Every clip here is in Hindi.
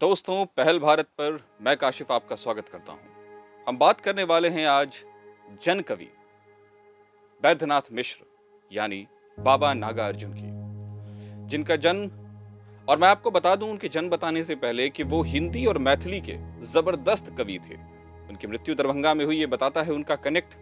दोस्तों, पहल भारत पर मैं काशिफ आपका स्वागत करता हूं। हम बात करने वाले हैं आज जन कवि बैद्यनाथ मिश्र यानी बाबा नागार्जुन की, जिनका जन्म, और मैं आपको बता दूं उनके जन्म बताने से पहले कि वो हिंदी और मैथिली के जबरदस्त कवि थे। उनकी मृत्यु दरभंगा में हुई, ये बताता है उनका कनेक्ट।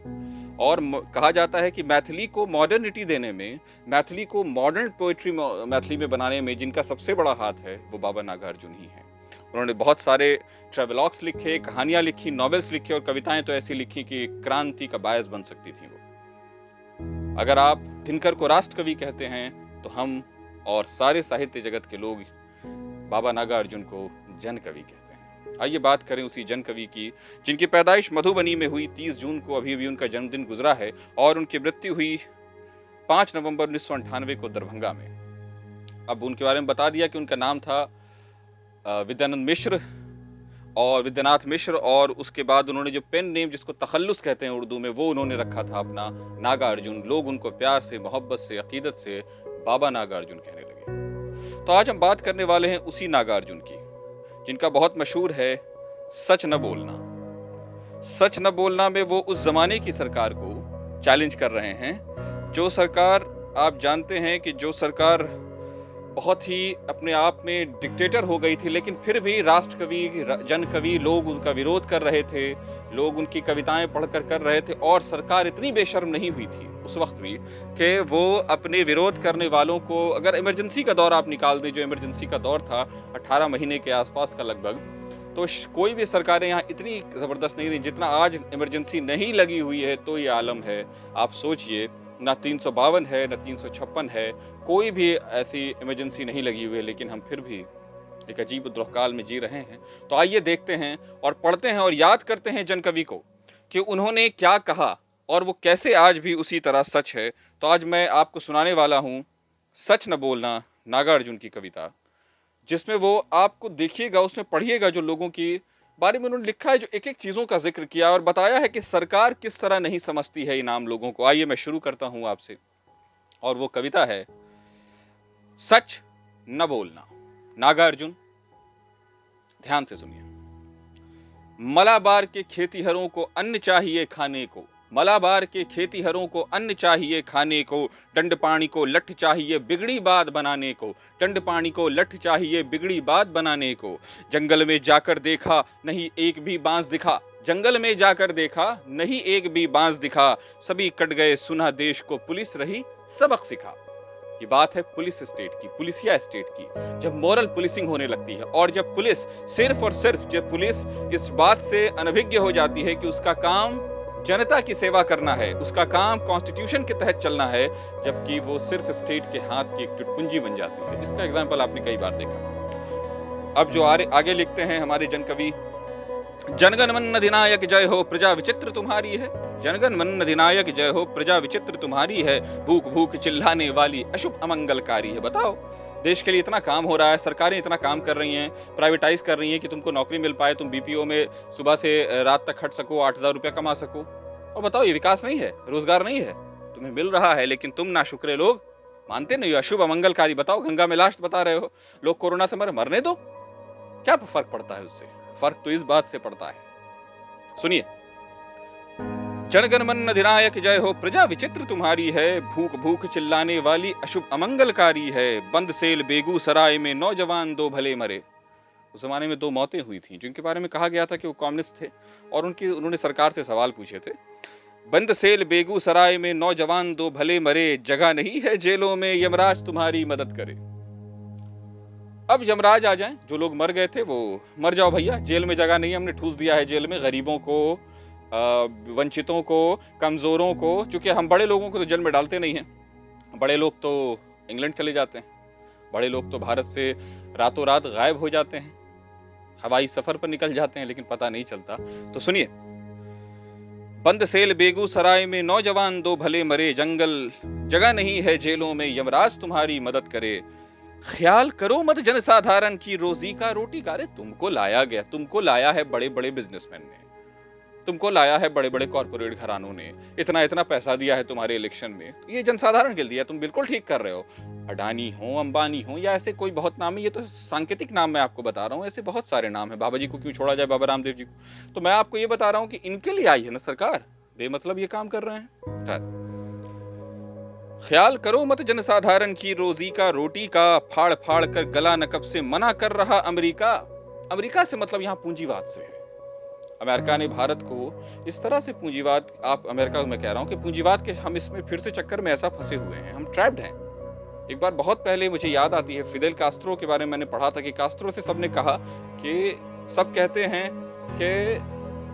और कहा जाता है कि मैथिली को मॉडर्निटी देने में, मैथिली को मॉडर्न पोएट्री मैथिली में बनाने में जिनका सबसे बड़ा हाथ है वो बाबा नागार्जुन ही हैं। उन्होंने बहुत सारे ट्रेवलॉग्स लिखे, कहानियां लिखी, नॉवेल्स लिखे और कविताएं तो ऐसी लिखी कि क्रांति का बायस बन सकती थी वो। अगर आप दिनकर को राष्ट्र कवि कहते हैं तो हम और सारे साहित्य जगत के लोग बाबा नागार्जुन को जन कवि कहते हैं। आइए बात करें उसी जन कवि की जिनकी पैदाइश मधुबनी में हुई 30 जून को, अभी भी उनका जन्मदिन गुजरा है, और उनकी मृत्यु हुई 5 नवंबर 1998 को दरभंगा में। अब उनके बारे में बता दिया कि उनका नाम था विद्यानंद मिश्र और विद्यानाथ मिश्र, और उसके बाद उन्होंने जो पेन नेम जिसको तखल्लुस कहते हैं उर्दू में, वो उन्होंने रखा था अपना नागार्जुन। लोग उनको प्यार से, मोहब्बत से, अकीदत से बाबा नागार्जुन कहने लगे। तो आज हम बात करने वाले हैं उसी नागार्जुन की जिनका बहुत मशहूर है सच न बोलना। सच न बोलना में वो उस जमाने की सरकार को चैलेंज कर रहे हैं, जो सरकार, आप जानते हैं कि जो सरकार बहुत ही अपने आप में डिक्टेटर हो गई थी, लेकिन फिर भी राष्ट्र कवि, जन कवि, लोग उनका विरोध कर रहे थे, लोग उनकी कविताएं पढ़कर कर रहे थे, और सरकार इतनी बेशर्म नहीं हुई थी उस वक्त भी कि वो अपने विरोध करने वालों को, अगर इमरजेंसी का दौर आप निकाल दें, जो इमरजेंसी का दौर था 18 महीने के आसपास का लगभग, तो कोई भी सरकारें यहाँ इतनी ज़बरदस्त नहीं रही जितना आज इमरजेंसी नहीं लगी हुई है। तो ये आलम है, आप सोचिए, ना 352 है, ना 356 है, कोई भी ऐसी इमरजेंसी नहीं लगी हुई है, लेकिन हम फिर भी एक अजीब द्रोहकाल में जी रहे हैं। तो आइए देखते हैं और पढ़ते हैं और याद करते हैं जन कवि को कि उन्होंने क्या कहा और वो कैसे आज भी उसी तरह सच है। तो आज मैं आपको सुनाने वाला हूँ सच न बोलना, नागार्जुन की कविता, जिसमें वो आपको देखिएगा, उसमें पढ़िएगा जो लोगों की बारे में उन्होंने लिखा है, जो एक एक चीज़ों का जिक्र किया और बताया है कि सरकार किस तरह नहीं समझती है इन आम लोगों को। आइए मैं शुरू करता हूं आपसे, और वो कविता है सच न बोलना। नागार्जुन, ध्यान से सुनिए। मलाबार के खेतीहरों को अन्न चाहिए खाने को, मलाबार के खेतीहरों को अन्न चाहिए खाने को, डंड पानी को लठ चाहिए बिगड़ी बात बनाने को, डंड पानी को लठ चाहिए बिगड़ी बात बनाने को। जंगल में जाकर देखा नहीं एक भी बांस दिखा, जंगल में जाकर देखा नहीं एक भी बांस दिखा, सभी कट गए सुना देश को पुलिस रही सबक सिखा। ये बात है पुलिस स्टेट की, पुलिसिया स्टेट की, जब मॉरल पुलिसिंग होने लगती है, और जब पुलिस सिर्फ और सिर्फ, जब पुलिस इस बात से अनभिज्ञ हो जाती है कि उसका काम जनता की सेवा करना है, उसका काम कॉन्स्टिट्यूशन के तहत चलना है, जबकि वो सिर्फ स्टेट के हाथ की एक चुटपुंजी बन जाती है, जिसका एग्जाम्पल आपने कई बार देखा। अब जो आगे लिखते हैं हमारे जन कवि, जनगण मन अधिनायक जय हो प्रजा विचित्र तुम्हारी है, जनगण मन अधिनायक जय हो प्रजा विचित्र तुम्हारी है, भूख भूख चिल्लाने वाली अशुभ अमंगलकारी है। बताओ, देश के लिए इतना काम हो रहा है, सरकारें इतना काम कर रही हैं, प्राइवेटाइज कर रही हैं कि तुमको नौकरी मिल पाए, तुम बीपीओ में सुबह से रात तक खट सको, 8,000 रुपया कमा सको, और बताओ ये विकास नहीं है, रोजगार नहीं है, तुम्हें मिल रहा है, लेकिन तुम ना शुक्रे लोग मानते नहीं हो, अशुभ अमंगलकारी। बताओ, गंगा में लाश बता रहे हो, लोग कोरोना से मरने दो, क्या फर्क पड़ता है उससे? फर्क तो इस बात से पड़ता है, सुनिए। जनगण मन अधिनायक जय हो प्रजा विचित्र तुम्हारी है, भूख भूख चिल्लाने वाली अशुभ अमंगलकारी है, बंद सेल बेगूसराय में नौजवान दो भले मरे। उस जमाने में 2 मौतें हुई थी जिनके बारे में कहा गया था कि वो कम्युनिस्ट थे, और उन्होंने सरकार से सवाल पूछे थे। बंद सेल बेगूसराय में नौजवान दो भले मरे, जगह नहीं है जेलों में यमराज तुम्हारी मदद करे। अब यमराज आ जाएं, जो लोग मर गए थे वो मर जाओ भैया, जेल में जगह नहीं है, हमने ठूस दिया है जेल में गरीबों को, वंचितों को, कमजोरों को। चूंकि हम बड़े लोगों को तो जेल में डालते नहीं हैं, बड़े लोग तो इंग्लैंड चले जाते हैं, बड़े लोग तो भारत से रातों रात गायब हो जाते हैं, हवाई सफर पर निकल जाते हैं, लेकिन पता नहीं चलता। तो सुनिए, बंद सेल बेगूसराय में नौजवान दो भले मरे, जंगल जगह नहीं है जेलों में यमराज तुम्हारी मदद करे। ख्याल करो मत जनसाधारण की रोजी का रोटी का। अरे तुमको लाया गया, तुमको लाया है बड़े बड़े बिजनेसमैन ने, तुमको लाया है बड़े बड़े कॉर्पोरेट घरानों ने, इतना इतना पैसा दिया है तुम्हारे इलेक्शन में, तो ये जनसाधारण के लिए दिया, तुम बिल्कुल ठीक कर रहे हो। अडानी हो, अंबानी हो, या ऐसे कोई बहुत नाम है, ये तो सांकेतिक नाम मैं आपको बता रहा हूँ, ऐसे बहुत सारे नाम है। बाबा जी को क्यों छोड़ा जाए, बाबा रामदेव जी को। तो मैं आपको ये बता रहा हूँ कि इनके लिए आई है ना सरकार, बेमतलब ये काम कर रहे हैं। ख्याल करो मत जनसाधारण की रोजी का, रोटी का, फाड़ फाड़ कर गला नकब से मना कर रहा अमेरिका। अमेरिका से मतलब यहाँ पूंजीवाद से है। अमेरिका ने भारत को इस तरह से पूंजीवाद, आप अमेरिका में कह रहा हूं कि पूंजीवाद के हम इसमें फिर से चक्कर में ऐसा फंसे हुए हैं, हम ट्रैप्ड हैं। एक बार बहुत पहले मुझे याद आती है, फिदेल कास्ट्रो के बारे में मैंने पढ़ा था कि कास्ट्रो से सबने कहा कि सब कहते हैं कि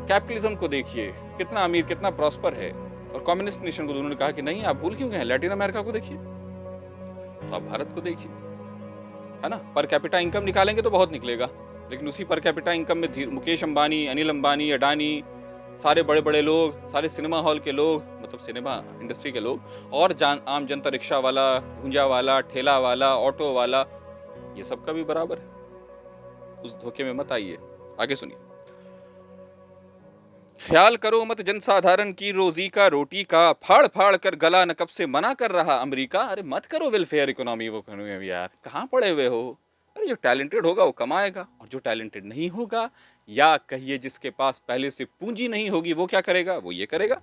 कैपिटलिज्म को देखिए कितना अमीर, कितना प्रॉस्पर है, और कम्युनिस्ट नेशन को उन्होंने कहा कि नहीं, आप भूल क्यों गए, लैटिन अमेरिका को देखिए, तो आप भारत को देखिए, है ना। पर कैपिटा इनकम निकालेंगे तो बहुत निकलेगा, लेकिन उसी पर कैपिटा इनकम में मुकेश अंबानी, अनिल अंबानी, अडानी, सारे बड़े बड़े लोग, सारे सिनेमा हॉल के लोग, मतलब सिनेमा इंडस्ट्री के लोग, और आम जनता, रिक्शा वाला, भूंजा वाला, ठेला वाला, ऑटो वाला, ये सबका भी बराबर है। उस धोखे में मत आइए। आगे सुनिए। ख्याल करो मत जनसाधारण की रोजी का, रोटी का, फाड़ फाड़ कर गला नकब से मना कर रहा अमेरिका। अरे मत करो वेलफेयर इकोनॉमी, वो इकोनॉमी यार, कहाँ पड़े हुए हो। अरे जो टैलेंटेड होगा वो कमाएगा, और जो टैलेंटेड नहीं होगा, या कहिए जिसके पास पहले से पूंजी नहीं होगी, वो क्या करेगा, वो ये करेगा।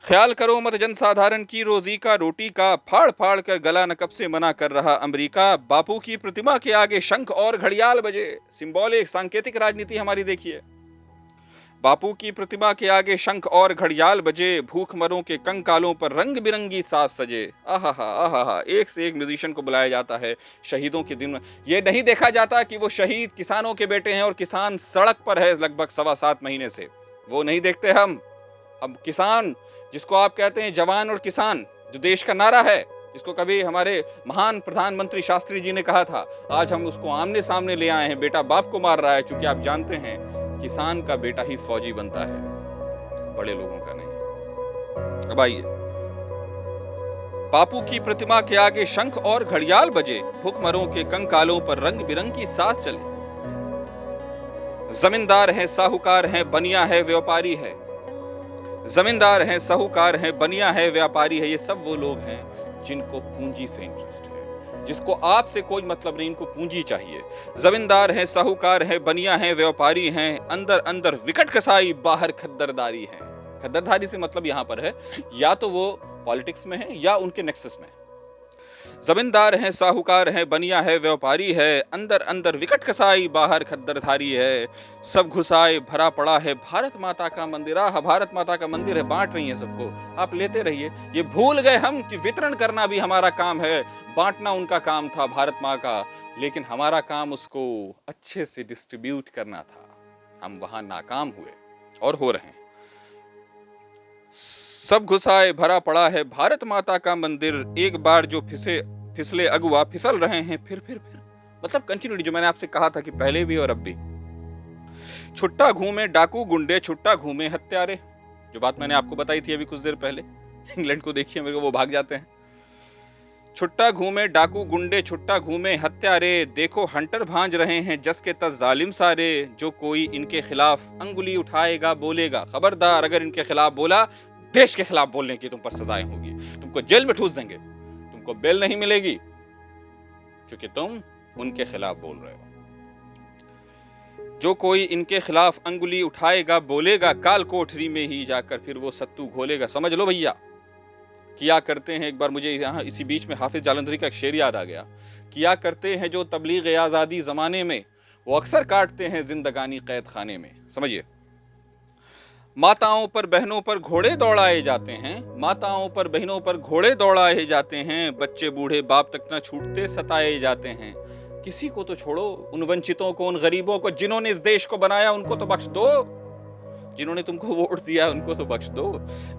ख्याल करो मत जनसाधारण की रोजी का, रोटी का, फाड़ फाड़ कर गला नकब से मना कर रहा अमेरिका। बापू की प्रतिमा के आगे शंख और घड़ियाल बजे। सिंबॉलिक, सांकेतिक राजनीति हमारी देखिए। बापू की प्रतिमा के आगे शंख और घड़ियाल बजे, भूखमरों के कंकालों पर रंग बिरंगी साज सजे। आहा आहा, एक से एक म्यूजिशियन को बुलाया जाता है शहीदों के दिन। ये नहीं देखा जाता कि वो शहीद किसानों के बेटे हैं, और किसान सड़क पर है लगभग 7.25 महीने से, वो नहीं देखते हम किसान, जिसको आप कहते हैं जवान और किसान, जो देश का नारा है, जिसको कभी हमारे महान प्रधानमंत्री शास्त्री जी ने कहा था, आज हम उसको आमने सामने ले आए हैं। बेटा बाप को मार रहा है, क्योंकि आप जानते हैं किसान का बेटा ही फौजी बनता है, बड़े लोगों का नहीं। अब आइए। बापू की प्रतिमा के आगे शंख और घड़ियाल बजे, भूखमरों के कंकालों पर रंग बिरंगी साज चले। जमींदार है, साहूकार है, बनिया है, व्यापारी है। जमींदार है, साहूकार है, बनिया है, व्यापारी है। ये सब वो लोग हैं जिनको पूंजी से इंटरेस्ट है, जिसको आपसे कोई मतलब नहीं, इनको पूंजी चाहिए। जमींदार है, साहूकार है, बनिया है, व्यापारी हैं, अंदर अंदर विकट कसाई, बाहर खद्दरदारी है। खद्दरदारी से मतलब यहां पर है या तो वो पॉलिटिक्स में है या उनके नेक्सस में। जमींदार है, साहूकार है, बनिया है, व्यापारी है, अंदर अंदर विकट कसाई, बाहर खद्दरधारी है। सब घुसाए भरा पड़ा है भारत माता का मंदिर। भारत माता का मंदिर है, बांट रही है सबको, आप लेते रहिए। ये भूल गए हम कि वितरण करना भी हमारा काम है। बांटना उनका काम था भारत माँ का, लेकिन हमारा काम उसको अच्छे से डिस्ट्रीब्यूट करना था। हम वहां नाकाम हुए और हो रहे हैं। सब घुसाए भरा पड़ा है भारत माता का मंदिर, एक बार जो फिसले अगुआ फिसल रहे हैं फिर। मतलब कंटिन्यूटी, जो मैंने आपसे कहा था कि पहले भी और अब भी। छुट्टा घूमे डाकू गुंडे, छुट्टा घूमे हत्यारे, जो बात मैंने आपको बताई थी अभी कुछ देर पहले। इंग्लैंड को देखिए, मेरे को वो भाग जाते हैं। छुट्टा घूमे डाकू गुंडे, छुट्टा घूमे हत्यारे, देखो हंटर भांज रहे हैं जस के तस जालिम सारे। जो कोई इनके खिलाफ अंगुली उठाएगा बोलेगा, खबरदार अगर इनके खिलाफ बोला, देश के खिलाफ बोलने की तुम पर सजाएं होगी, तुमको जेल में ठूस देंगे, तुमको बेल नहीं मिलेगी, क्योंकि तुम उनके खिलाफ बोल रहे हो। जो कोई इनके खिलाफ अंगुली उठाएगा बोलेगा, काल कोठरी में ही जाकर फिर वो सत्तू घोलेगा। समझ लो भैया, किया करते हैं, एक बार मुझे यहाँ इसी बीच में हाफिज जालंधरी का एक शेर याद आ गया। किया करते हैं जो तबलीग आज़ादी ज़माने में, वो अक्सर काटते हैं जिंदगानी कैद खाने में। समझिए, माताओं पर बहनों पर घोड़े दौड़ाए जाते हैं, माताओं पर बहनों पर घोड़े दौड़ाए जाते हैं, बच्चे बूढ़े बाप तक न छूटते सताए जाते हैं। किसी को तो छोड़ो, उन वंचितों को, उन गरीबों को, जिन्होंने इस देश को बनाया, उनको तो बख्श दो। जिन्होंने तुमको वोट दिया उनको तो बख्श दो।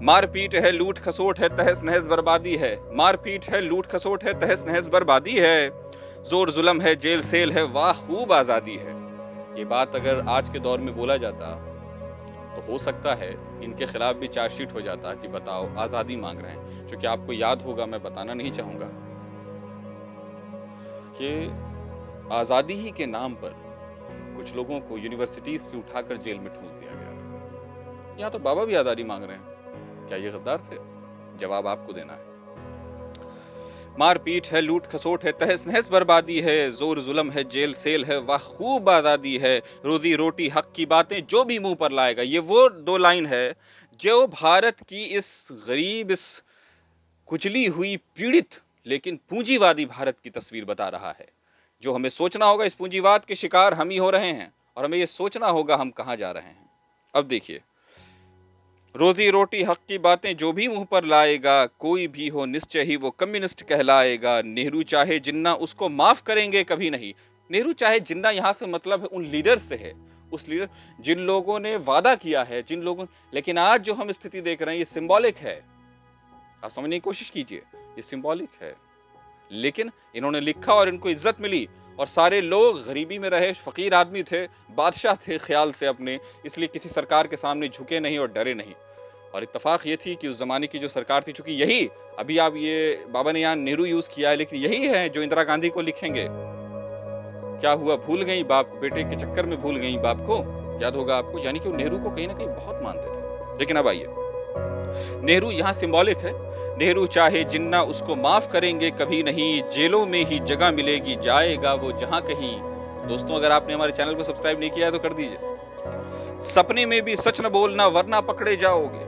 मारपीट है, लूट खसोट है, तहस नहस बर्बादी है। मारपीट है, लूट खसोट है, तहस नहस बर्बादी है। जोर जुल्म है, जेल सेल है, वाह खूब आजादी है। ये बात अगर आज के दौर में बोला जाता तो हो सकता है इनके खिलाफ भी चार्जशीट हो जाता कि बताओ आजादी मांग रहे हैं। क्योंकि आपको याद होगा, मैं बताना नहीं चाहूंगा कि आजादी ही के नाम पर कुछ लोगों को यूनिवर्सिटीज से उठाकर जेल में ठूंस दिया गया था। यहाँ तो बाबा भी आज़ादी मांग रहे हैं। क्या ये गद्दार थे? जवाब आपको देना है। मारपीट है, लूट खसोट है, तहस नहस बर्बादी है, जोर जुल्म है, जेल सेल है, वाह खूब आज़ादी है, रोजी रोटी हक की बातें जो भी मुंह पर लाएगा। ये वो दो लाइन है जो भारत की इस गरीब, इस कुचली हुई, पीड़ित लेकिन पूंजीवादी भारत की तस्वीर बता रहा है। जो हमें सोचना होगा, इस पूंजीवाद के शिकार हम ही हो रहे हैं और हमें यह सोचना होगा हम कहां जा रहे हैं। अब देखिए, रोजी रोटी हक की बातें जो भी मुंह पर लाएगा, कोई भी हो निश्चय ही वो कम्युनिस्ट कहलाएगा। नेहरू चाहे जिन्ना उसको माफ करेंगे कभी नहीं। नेहरू चाहे जिन्ना यहां से मतलब है उन लीडर से है, उस लीडर जिन लोगों ने वादा किया है, जिन लोगों, लेकिन आज जो हम स्थिति देख रहे हैं ये सिंबॉलिक है। आप समझने की कोशिश कीजिए, ये सिंबॉलिक है। लेकिन इन्होंने लिखा और इनको इज्जत मिली और सारे लोग गरीबी में रहे, फकीर आदमी थे, बादशाह थे ख्याल से अपने, इसलिए किसी सरकार के सामने झुके नहीं और डरे नहीं। और इत्तेफाक ये थी कि उस जमाने की जो सरकार थी, चूंकि यही अभी आप ये बाबा ने यहाँ नेहरू यूज किया है, लेकिन यही है जो इंदिरा गांधी को लिखेंगे। क्या हुआ, भूल गई बाप, बेटे के चक्कर में भूल गई बाप को, याद होगा आपको। यानी कि वो नेहरू को कहीं ना कहीं बहुत मानते थे। लेकिन अब आइए, नेहरू यहाँ सिंबॉलिक है। नेहरू चाहे जिन्ना उसको माफ करेंगे कभी नहीं, जेलों में ही जगह मिलेगी, जाएगा वो जहां कहीं। दोस्तों, अगर आपने हमारे चैनल को सब्सक्राइब नहीं किया है तो कर दीजिए। सपने में भी सच न बोलना वरना पकड़े जाओगे।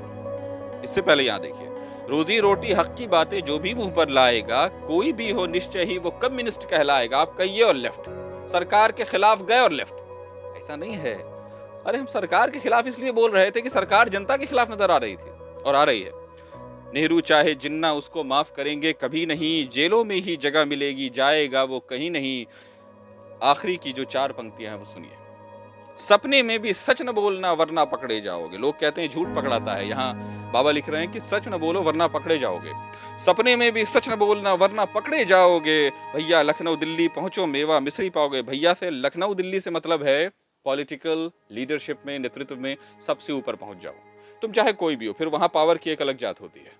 इससे पहले यहां देखिए, रोजी रोटी हक की बातें जो भी मुंह पर लाएगा, कोई भी हो निश्चय ही वो कम्युनिस्ट कहलाएगा। आप कहिए और लेफ्ट, सरकार के खिलाफ गए और लेफ्ट। ऐसा नहीं है। अरे हम सरकार के खिलाफ इसलिए बोल रहे थे कि सरकार जनता के खिलाफ नजर आ रही थी और आ रही है। नेहरू चाहे जिन्ना उसको माफ करेंगे कभी नहीं, जेलों में ही जगह मिलेगी, जाएगा वो कहीं नहीं। आखिरी की जो 4 पंक्तियां हैं वो सुनिए। सपने में भी सच न बोलना वरना पकड़े जाओगे। लोग कहते हैं झूठ पकड़ाता है, यहाँ बाबा लिख रहे हैं कि सच न बोलो वरना पकड़े जाओगे। सपने में भी सच न बोलना वरना पकड़े जाओगे। भैया लखनऊ दिल्ली पहुंचो, मेवा मिश्री पाओगे। भैया से लखनऊ दिल्ली से मतलब है पॉलिटिकल लीडरशिप में, नेतृत्व में सबसे ऊपर पहुंच जाओ। तुम चाहे कोई भी हो, फिर वहां पावर की एक अलग जात होती है।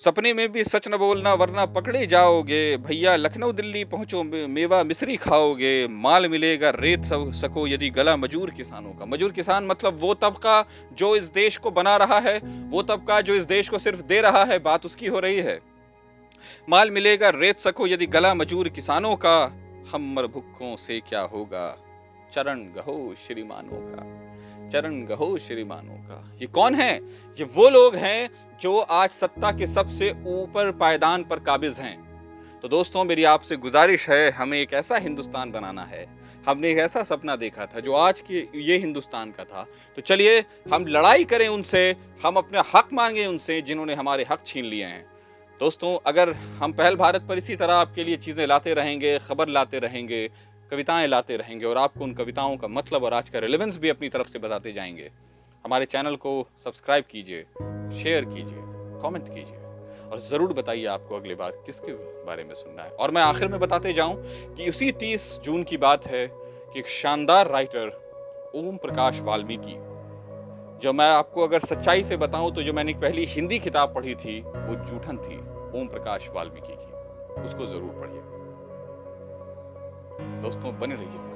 सपने में भी सच न बोलना वरना पकड़े जाओगे। भैया लखनऊ दिल्ली पहुंचो, मेवा मिश्री खाओगे। माल मिलेगा रेत सको यदि गला मजूर किसानों का। मजूर किसान मतलब वो तबका जो इस देश को बना रहा है, वो तबका जो इस देश को सिर्फ दे रहा है, बात उसकी हो रही है। माल मिलेगा रेत सको यदि गला मजूर किसानों का, हम मर भुक्खों से क्या होगा, चरण गहो श्रीमानों का। चरण गहो श्रीमानों का। ये कौन है? ये वो लोग हैं जो आज सत्ता के सबसे ऊपर पायदान पर काबिज हैं। तो दोस्तों, मेरी आपसे गुजारिश है, हमें एक ऐसा हिंदुस्तान बनाना है। हमने एक ऐसा सपना देखा था जो आज के ये हिंदुस्तान का था। तो चलिए हम लड़ाई करें उनसे, हम अपने हक मांगे उनसे जिन्होंने हमारे हक छीन लिए हैं। दोस्तों, अगर हम पहल भारत पर इसी तरह आपके लिए चीज़ें लाते रहेंगे, खबर लाते रहेंगे, कविताएं लाते रहेंगे और आपको उन कविताओं का मतलब और आज का रिलेवेंस भी अपनी तरफ से बताते जाएंगे, हमारे चैनल को सब्सक्राइब कीजिए, शेयर कीजिए, कमेंट कीजिए और ज़रूर बताइए आपको अगली बार किसके बारे में सुनना है। और मैं आखिर में बताते जाऊं कि उसी 30 जून की बात है कि एक शानदार राइटर ओम प्रकाश वाल्मीकि, जो मैं आपको अगर सच्चाई से बताऊं तो जो मैंने पहली हिंदी किताब पढ़ी थी वो जूठन थी, ओम प्रकाश वाल्मीकि की। उसको ज़रूर पढ़िए। दोस्तों, बने रहिए।